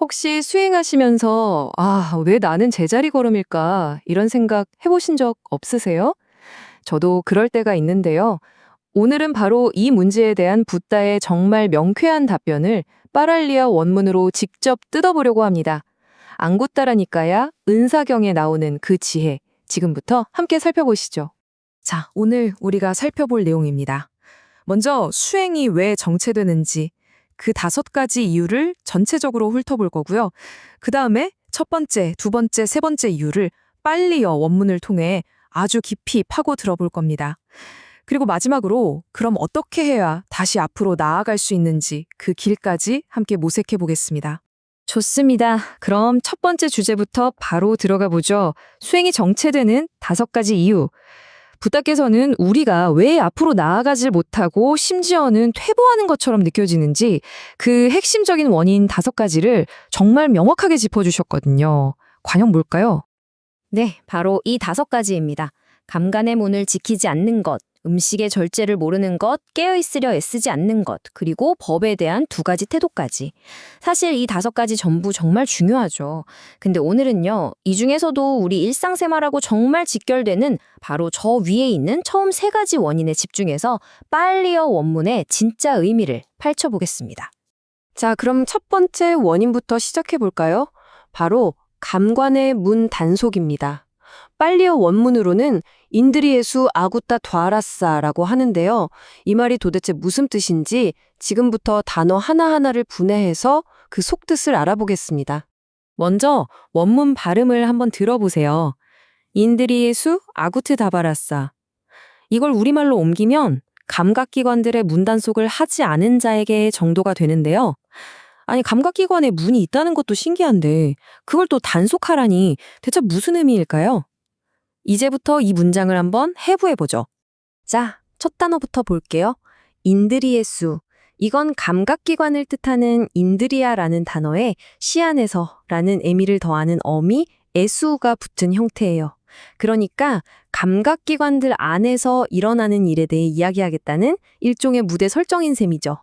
혹시 수행하시면서 '아 왜 나는 제자리 걸음일까?' 이런 생각 해 보신 적 없으세요? 저도 그럴 때가 있는데요. 오늘은 바로 이 문제에 대한 붓다의 정말 명쾌한 답변을 빠랄리아 원문으로 직접 뜯어보려고 합니다. 앙굿다라니까야 은사경에 나오는 그 지혜, 지금부터 함께 살펴보시죠. 자, 오늘 우리가 살펴볼 내용입니다. 먼저 수행이 왜 정체되는지 그 5가지 이유를 전체적으로 훑어볼 거고요. 그 다음에 첫 번째, 두 번째, 세 번째 이유를 빨리어 원문을 통해 아주 깊이 파고 들어볼 겁니다. 그리고 마지막으로 그럼 어떻게 해야 다시 앞으로 나아갈 수 있는지 그 길까지 함께 모색해 보겠습니다. 좋습니다. 그럼 첫 번째 주제부터 바로 들어가 보죠. 수행이 정체되는 5가지 이유. 부다께서는 우리가 왜 앞으로 나아가질 못하고 심지어는 퇴보하는 것처럼 느껴지는지 그 핵심적인 원인 5가지를 정말 명확하게 짚어주셨거든요. 과연 뭘까요? 네, 바로 이 5가지입니다. 감간의 문을 지키지 않는 것, 음식의 절제를 모르는 것, 깨어있으려 애쓰지 않는 것, 그리고 법에 대한 2가지 태도까지. 사실 이 5가지 전부 정말 중요하죠. 근데 오늘은요, 이 중에서도 우리 일상생활하고 정말 직결되는 바로 저 위에 있는 처음 3가지 원인에 집중해서 빨리어 원문의 진짜 의미를 파헤쳐보겠습니다. 자, 그럼 첫 번째 원인부터 시작해 볼까요? 바로 감관의 문 단속입니다. 빨리어 원문으로는 인드리에수 아구타 드와라사라고 하는데요. 이 말이 도대체 무슨 뜻인지 지금부터 단어 하나하나를 분해해서 그 속뜻을 알아보겠습니다. 먼저 원문 발음을 한번 들어보세요. 인드리에수 아구트 다바라사. 이걸 우리말로 옮기면 감각기관들의 문 단속을 하지 않은 자에게 정도가 되는데요. 아니, 감각기관에 문이 있다는 것도 신기한데 그걸 또 단속하라니 대체 무슨 의미일까요? 이제부터 이 문장을 한번 해부해보죠. 자, 첫 단어부터 볼게요. 인드리에수. 이건 감각기관을 뜻하는 인드리아라는 단어에 시안에서라는 의미를 더하는 어미 에수가 붙은 형태예요. 그러니까 감각기관들 안에서 일어나는 일에 대해 이야기하겠다는 일종의 무대 설정인 셈이죠.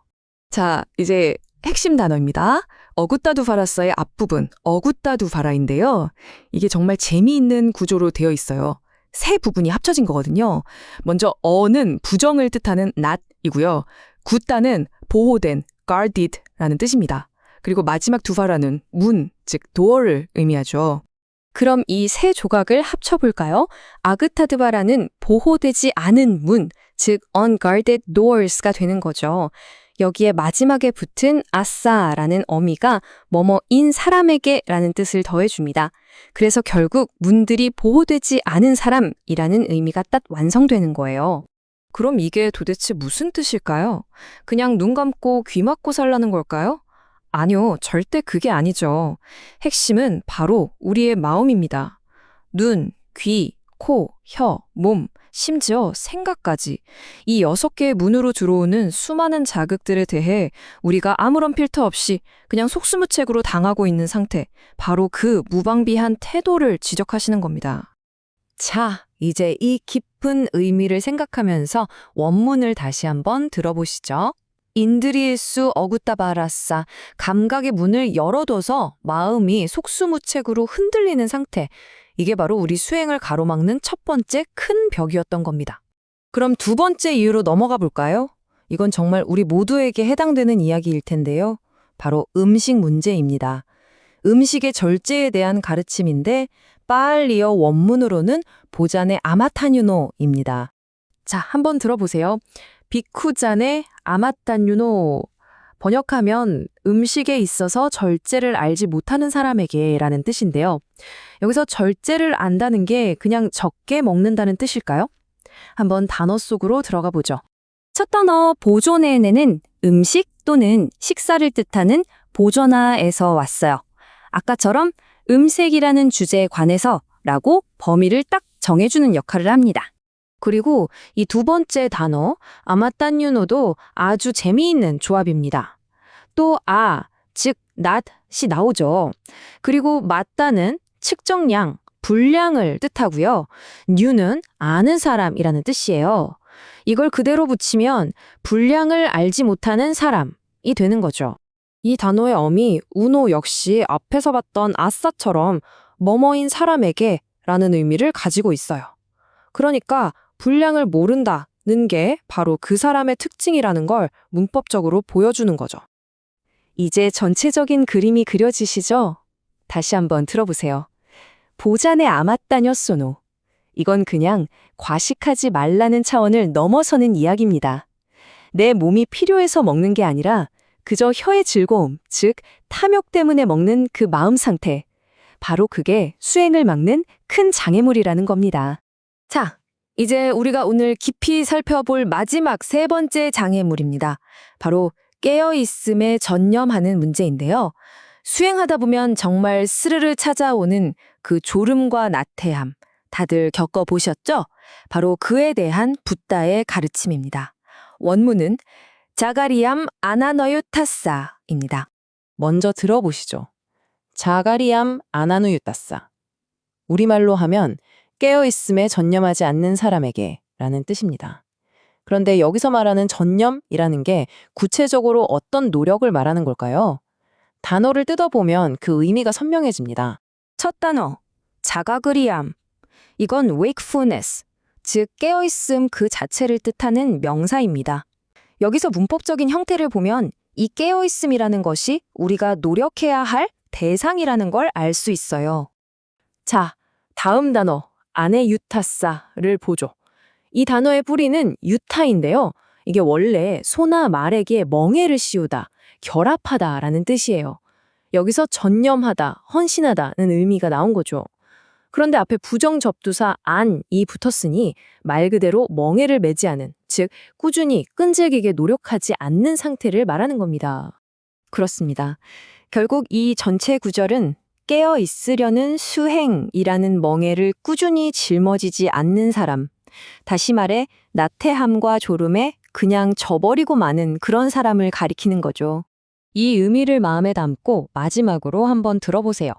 자, 이제 핵심 단어입니다. 어구따두바라서의 앞부분, 어구따두바라인데요. 이게 정말 재미있는 구조로 되어 있어요. 세 부분이 합쳐진 거거든요. 먼저 어는 부정을 뜻하는 not이고요. 굿다는 보호된, guarded라는 뜻입니다. 그리고 마지막 두바라는 문, 즉 door를 의미하죠. 그럼 이 세 조각을 합쳐볼까요? 아그타드바라는 보호되지 않은 문, 즉 unguarded doors가 되는 거죠. 여기에 마지막에 붙은 아싸라는 어미가 뭐뭐인 사람에게라는 뜻을 더해줍니다. 그래서 결국 문들이 보호되지 않은 사람이라는 의미가 딱 완성되는 거예요. 그럼 이게 도대체 무슨 뜻일까요? 그냥 눈 감고 귀 막고 살라는 걸까요? 아니요, 절대 그게 아니죠. 핵심은 바로 우리의 마음입니다. 눈, 귀, 코, 혀, 몸, 심지어 생각까지 이 6개의 문으로 들어오는 수많은 자극들에 대해 우리가 아무런 필터 없이 그냥 속수무책으로 당하고 있는 상태, 바로 그 무방비한 태도를 지적하시는 겁니다. 자, 이제 이 깊은 의미를 생각하면서 원문을 다시 한번 들어보시죠. 인드리에수 어구따바라싸, 감각의 문을 열어둬서 마음이 속수무책으로 흔들리는 상태, 이게 바로 우리 수행을 가로막는 첫 번째 큰 벽이었던 겁니다. 그럼 두 번째 이유로 넘어가 볼까요? 이건 정말 우리 모두에게 해당되는 이야기일 텐데요. 바로 음식 문제입니다. 음식의 절제에 대한 가르침인데 빨리어 원문으로는 보잔의 아마타뉴노입니다. 자, 한번 들어보세요. 비쿠잔의 아마타뉴노. 번역하면 음식에 있어서 절제를 알지 못하는 사람에게 라는 뜻인데요. 여기서 절제를 안다는 게 그냥 적게 먹는다는 뜻일까요? 한번 단어 속으로 들어가 보죠. 첫 단어 보존에는 음식 또는 식사를 뜻하는 보존아에서 왔어요. 아까처럼 음색이라는 주제에 관해서 라고 범위를 딱 정해주는 역할을 합니다. 그리고 이 두 번째 단어 아마따뉴노도 아주 재미있는 조합입니다. 또 즉 not이 나오죠. 그리고 맞다는 측정량, 분량을 뜻하고요. 뉴는 아는 사람이라는 뜻이에요. 이걸 그대로 붙이면 분량을 알지 못하는 사람이 되는 거죠. 이 단어의 어미 우노 역시 앞에서 봤던 아싸처럼 뭐뭐인 사람에게 라는 의미를 가지고 있어요. 그러니까 분량을 모른다는 게 바로 그 사람의 특징이라는 걸 문법적으로 보여주는 거죠. 이제 전체적인 그림이 그려지시죠? 다시 한번 들어보세요. 보잔에 아맛다녔소노. 이건 그냥 과식하지 말라는 차원을 넘어서는 이야기입니다. 내 몸이 필요해서 먹는 게 아니라 그저 혀의 즐거움, 즉 탐욕 때문에 먹는 그 마음 상태. 바로 그게 수행을 막는 큰 장애물이라는 겁니다. 자, 이제 우리가 오늘 깊이 살펴볼 마지막 세 번째 장애물입니다. 바로 깨어있음에 전념하는 문제인데요. 수행하다 보면 정말 스르르 찾아오는 그 졸음과 나태함, 다들 겪어보셨죠? 바로 그에 대한 붓다의 가르침입니다. 원문은 자가리암 아나너유타사입니다. 먼저 들어보시죠. 자가리암 아나누유타사. 우리말로 하면 깨어있음에 전념하지 않는 사람에게 라는 뜻입니다. 그런데 여기서 말하는 전념이라는 게 구체적으로 어떤 노력을 말하는 걸까요? 단어를 뜯어보면 그 의미가 선명해집니다. 첫 단어, 자가그리암. 이건 wakefulness, 즉 깨어있음 그 자체를 뜻하는 명사입니다. 여기서 문법적인 형태를 보면 이 깨어있음이라는 것이 우리가 노력해야 할 대상이라는 걸 알 수 있어요. 자, 다음 단어, 아네유타사를 보죠. 이 단어의 뿌리는 유타인데요. 이게 원래 소나 말에게 멍에를 씌우다, 결합하다라는 뜻이에요. 여기서 전념하다, 헌신하다는 의미가 나온 거죠. 그런데 앞에 부정접두사 안이 붙었으니 말 그대로 멍에를 매지 않은, 즉 꾸준히 끈질기게 노력하지 않는 상태를 말하는 겁니다. 그렇습니다. 결국 이 전체 구절은 깨어 있으려는 수행이라는 멍에를 꾸준히 짊어지지 않는 사람, 다시 말해 나태함과 졸음에 그냥 져버리고 마는 그런 사람을 가리키는 거죠. 이 의미를 마음에 담고 마지막으로 한번 들어보세요.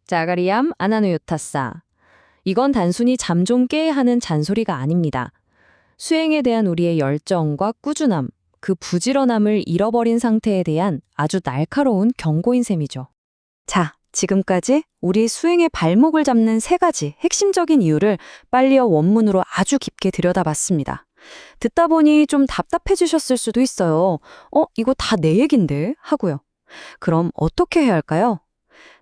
자가리암 아나누요타사. 이건 단순히 잠 좀 깨 하는 잔소리가 아닙니다. 수행에 대한 우리의 열정과 꾸준함, 그 부지런함을 잃어버린 상태에 대한 아주 날카로운 경고인 셈이죠. 자, 지금까지 우리 수행의 발목을 잡는 세 가지 핵심적인 이유를 빨리어 원문으로 아주 깊게 들여다봤습니다. 듣다 보니 좀 답답해지셨을 수도 있어요. 이거 다 내 얘긴데? 하고요. 그럼 어떻게 해야 할까요?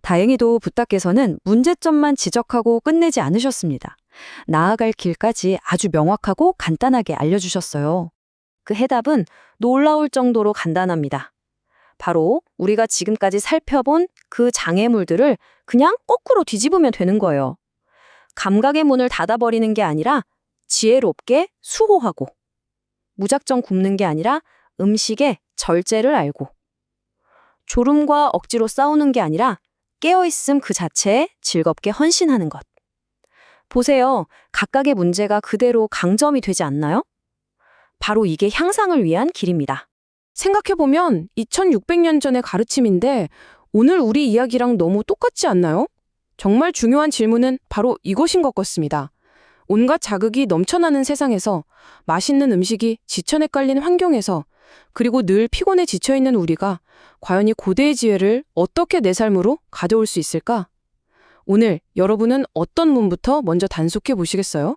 다행히도 붓다께서는 문제점만 지적하고 끝내지 않으셨습니다. 나아갈 길까지 아주 명확하고 간단하게 알려주셨어요. 그 해답은 놀라울 정도로 간단합니다. 바로 우리가 지금까지 살펴본 그 장애물들을 그냥 거꾸로 뒤집으면 되는 거예요. 감각의 문을 닫아버리는 게 아니라 지혜롭게 수호하고, 무작정 굶는 게 아니라 음식의 절제를 알고, 졸음과 억지로 싸우는 게 아니라 깨어있음 그 자체에 즐겁게 헌신하는 것. 보세요. 각각의 문제가 그대로 강점이 되지 않나요? 바로 이게 향상을 위한 길입니다. 생각해보면 2600년 전의 가르침인데 오늘 우리 이야기랑 너무 똑같지 않나요? 정말 중요한 질문은 바로 이것인 것 같습니다. 온갖 자극이 넘쳐나는 세상에서, 맛있는 음식이 지천에 깔린 환경에서, 그리고 늘 피곤해 지쳐있는 우리가 과연 이 고대의 지혜를 어떻게 내 삶으로 가져올 수 있을까? 오늘 여러분은 어떤 문부터 먼저 단속해 보시겠어요?